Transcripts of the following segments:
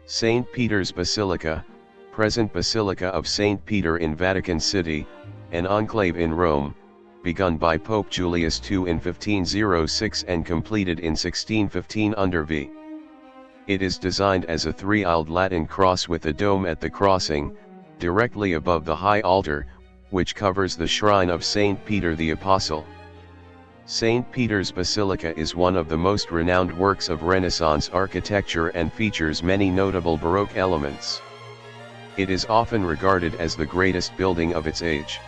St. Peter's Basilica, present Basilica of St. Peter in Vatican City, an enclave in Rome, begun by Pope Julius II in 1506 and completed in 1615 under V. It is designed as a three-aisled Latin cross with a dome at the crossing, directly above the high altar, which covers the shrine of St. Peter the Apostle. St. Peter's Basilica is one of the most renowned works of Renaissance architecture and features many notable Baroque elements. It is often regarded as the greatest building of its age.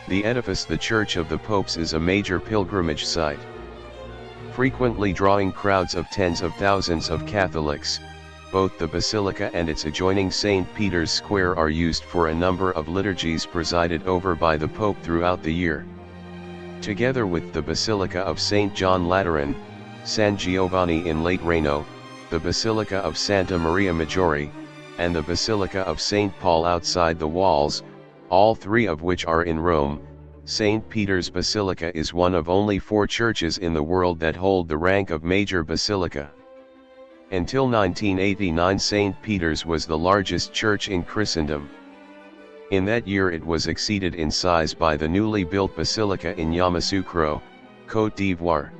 The edifice, the Church of the Popes, is a major pilgrimage site, frequently drawing crowds of tens of thousands of Catholics. Both the Basilica and its adjoining St. Peter's Square are used for a number of liturgies presided over by the Pope throughout the year. Together with the Basilica of St. John Lateran, San Giovanni in Late Reno, the Basilica of Santa Maria Maggiore, and the Basilica of St. Paul outside the walls, all three of which are in Rome, St. Peter's Basilica is one of only 4 churches in the world that hold the rank of major basilica. Until 1989, St. Peter's was the largest church in Christendom. In that year it was exceeded in size by the newly built Basilica in Yamoussoukro, Côte d'Ivoire.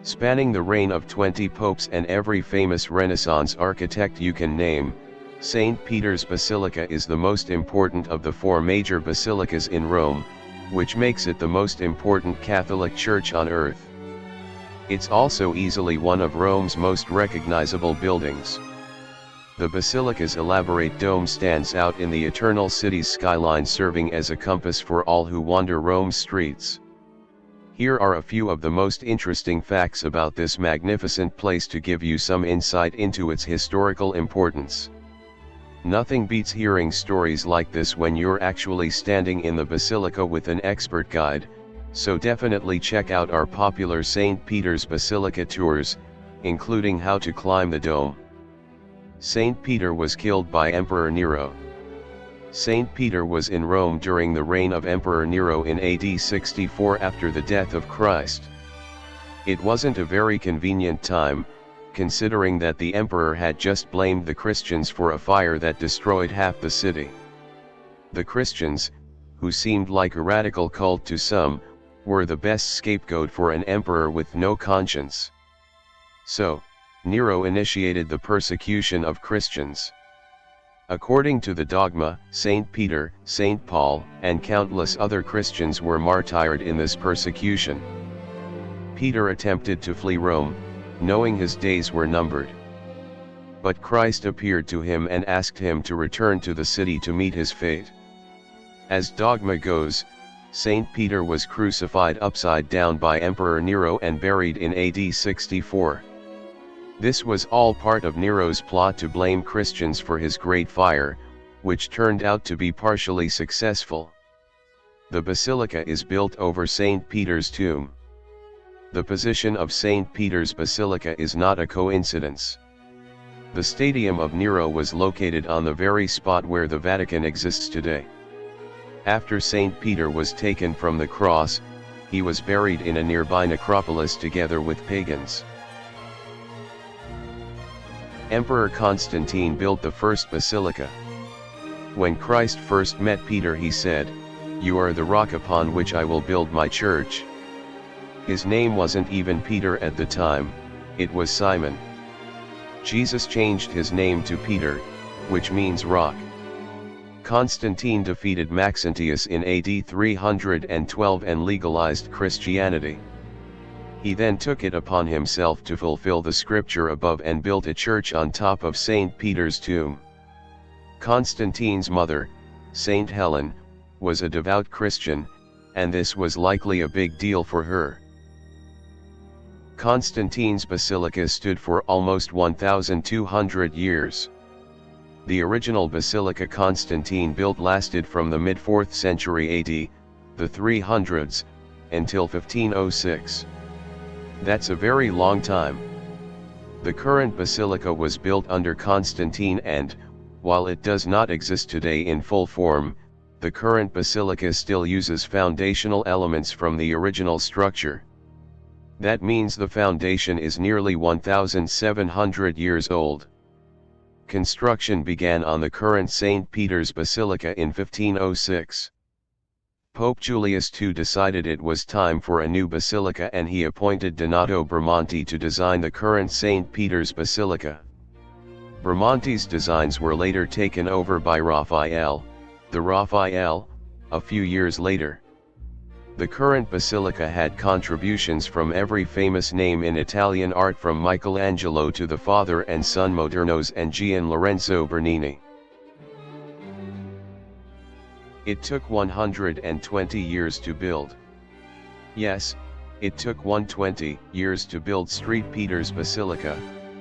Spanning the reign of 20 popes and every famous Renaissance architect you can name, St. Peter's Basilica is the most important of the 4 major basilicas in Rome, which makes it the most important Catholic church on earth. It's also easily one of Rome's most recognizable buildings. The basilica's elaborate dome stands out in the eternal city's skyline, serving as a compass for all who wander Rome's streets. Here are a few of the most interesting facts about this magnificent place to give you some insight into its historical importance. Nothing beats hearing stories like this when you're actually standing in the basilica with an expert guide, so definitely check out our popular St. Peter's Basilica tours, including how to climb the dome. St. Peter was killed by Emperor Nero. St. Peter was in Rome during the reign of Emperor Nero in AD 64 after the death of Christ. It wasn't a very convenient time, considering that the emperor had just blamed the Christians for a fire that destroyed half the city. The Christians, who seemed like a radical cult to some, were the best scapegoat for an emperor with no conscience. So, Nero initiated the persecution of Christians. According to the dogma, St. Peter, St. Paul, and countless other Christians were martyred in this persecution. Peter attempted to flee Rome, knowing his days were numbered. But Christ appeared to him and asked him to return to the city to meet his fate. As dogma goes, St. Peter was crucified upside down by Emperor Nero and buried in AD 64. This was all part of Nero's plot to blame Christians for his great fire, which turned out to be partially successful. The basilica is built over St. Peter's tomb. The position of St. Peter's Basilica is not a coincidence. The Stadium of Nero was located on the very spot where the Vatican exists today. After St. Peter was taken from the cross, he was buried in a nearby necropolis together with pagans. Emperor Constantine built the first basilica. When Christ first met Peter, he said, "You are the rock upon which I will build my church." His name wasn't even Peter at the time, it was Simon. Jesus changed his name to Peter, which means rock. Constantine defeated Maxentius in AD 312 and legalized Christianity. He then took it upon himself to fulfill the scripture above and built a church on top of St. Peter's tomb. Constantine's mother, St. Helen, was a devout Christian, and this was likely a big deal for her. Constantine's basilica stood for almost 1,200 years. The original basilica Constantine built lasted from the mid-4th century AD, the 300s, until 1506. That's a very long time. The current basilica was built under Constantine and, while it does not exist today in full form, the current basilica still uses foundational elements from the original structure. That means the foundation is nearly 1,700 years old. Construction began on the current St. Peter's Basilica in 1506. Pope Julius II decided it was time for a new basilica, and he appointed Donato Bramante to design the current St. Peter's Basilica. Bramante's designs were later taken over by Raphael, a few years later. The current basilica had contributions from every famous name in Italian art, from Michelangelo to the father and son Modernos and Gian Lorenzo Bernini. It took 120 years to build. Yes, it took 120 years to build St. Peter's Basilica,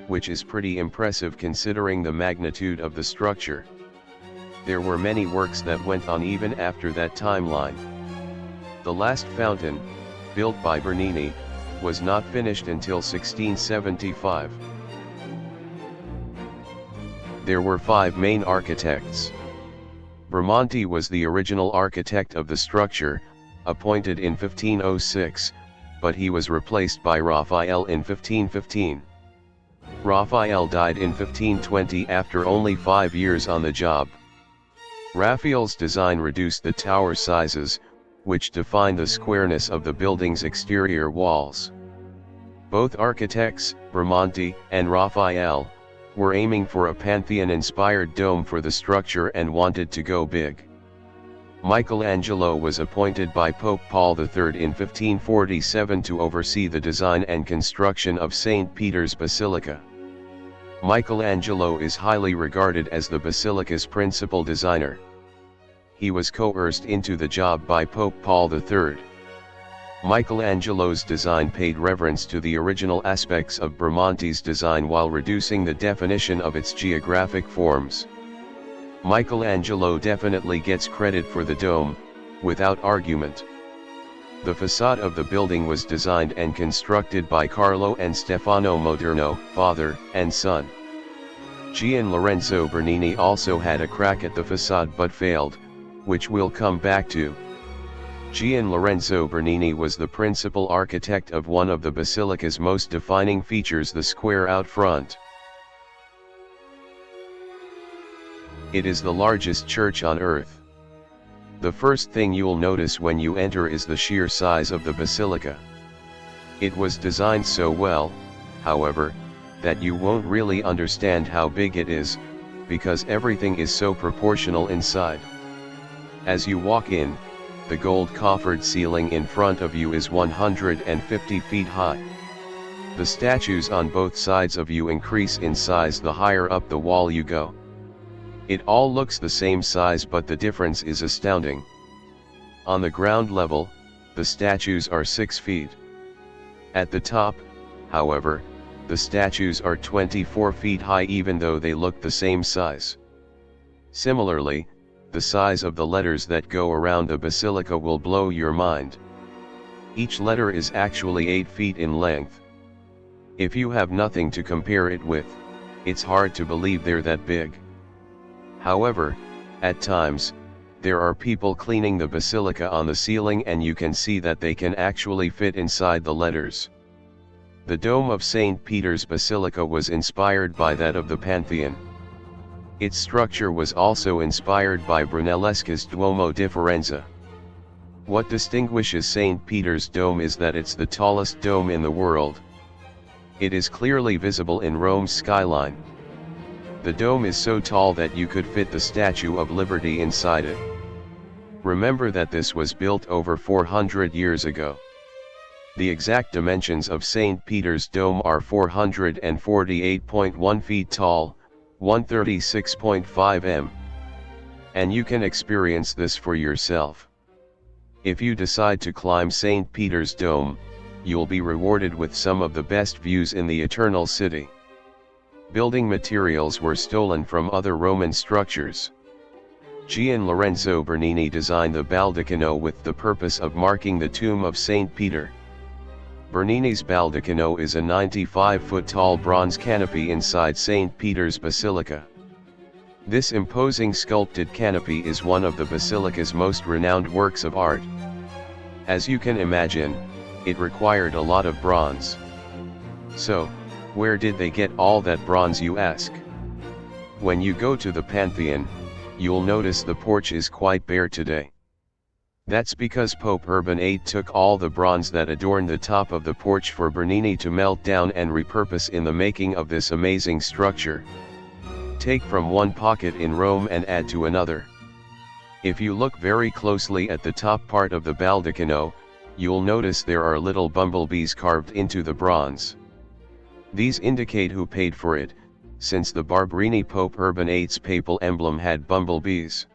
which is pretty impressive considering the magnitude of the structure. There were many works that went on even after that timeline. The last fountain, built by Bernini, was not finished until 1675. There were 5 main architects. Bramante was the original architect of the structure, appointed in 1506, but he was replaced by Raphael in 1515. Raphael died in 1520 after only 5 years on the job. Raphael's design reduced the tower sizes, which defined the squareness of the building's exterior walls. Both architects, Bramante and Raphael, were aiming for a Pantheon-inspired dome for the structure and wanted to go big. Michelangelo was appointed by Pope Paul III in 1547 to oversee the design and construction of St. Peter's Basilica. Michelangelo is highly regarded as the basilica's principal designer. He was coerced into the job by Pope Paul III. Michelangelo's design paid reverence to the original aspects of Bramante's design while reducing the definition of its geographic forms. Michelangelo definitely gets credit for the dome, without argument. The facade of the building was designed and constructed by Carlo and Stefano Moderno, father and son. Gian Lorenzo Bernini also had a crack at the facade but failed, which we'll come back to. Gian Lorenzo Bernini was the principal architect of one of the basilica's most defining features, the square out front. It is the largest church on earth. The first thing you'll notice when you enter is the sheer size of the basilica. It was designed so well, however, that you won't really understand how big it is, because everything is so proportional inside. As you walk in, the gold coffered ceiling in front of you is 150 feet high. The statues on both sides of you increase in size the higher up the wall you go. It all looks the same size, but the difference is astounding. On the ground level, the statues are 6 feet. At the top, however, the statues are 24 feet high even though they look the same size. Similarly, the size of the letters that go around the basilica will blow your mind. Each letter is actually 8 feet in length. If you have nothing to compare it with, it's hard to believe they're that big. However, at times, there are people cleaning the basilica on the ceiling and you can see that they can actually fit inside the letters. The dome of St. Peter's Basilica was inspired by that of the Pantheon. Its structure was also inspired by Brunelleschi's Duomo di Firenze. What distinguishes St. Peter's Dome is that it's the tallest dome in the world. It is clearly visible in Rome's skyline. The dome is so tall that you could fit the Statue of Liberty inside it. Remember that this was built over 400 years ago. The exact dimensions of St. Peter's Dome are 448.1 feet tall, 136.5 m. And you can experience this for yourself. If you decide to climb St. Peter's Dome, you'll be rewarded with some of the best views in the Eternal City. Building materials were stolen from other Roman structures. Gian Lorenzo Bernini designed the Baldacchino with the purpose of marking the tomb of St. Peter. Bernini's Baldacchino is a 95-foot tall bronze canopy inside St. Peter's Basilica. This imposing sculpted canopy is one of the basilica's most renowned works of art. As you can imagine, it required a lot of bronze. So, where did they get all that bronze, you ask? When you go to the Pantheon, you'll notice the porch is quite bare today. That's because Pope Urban VIII took all the bronze that adorned the top of the porch for Bernini to melt down and repurpose in the making of this amazing structure. Take from one pocket in Rome and add to another. If you look very closely at the top part of the baldacchino, you'll notice there are little bumblebees carved into the bronze. These indicate who paid for it, since the Barberini Pope Urban VIII's papal emblem had bumblebees.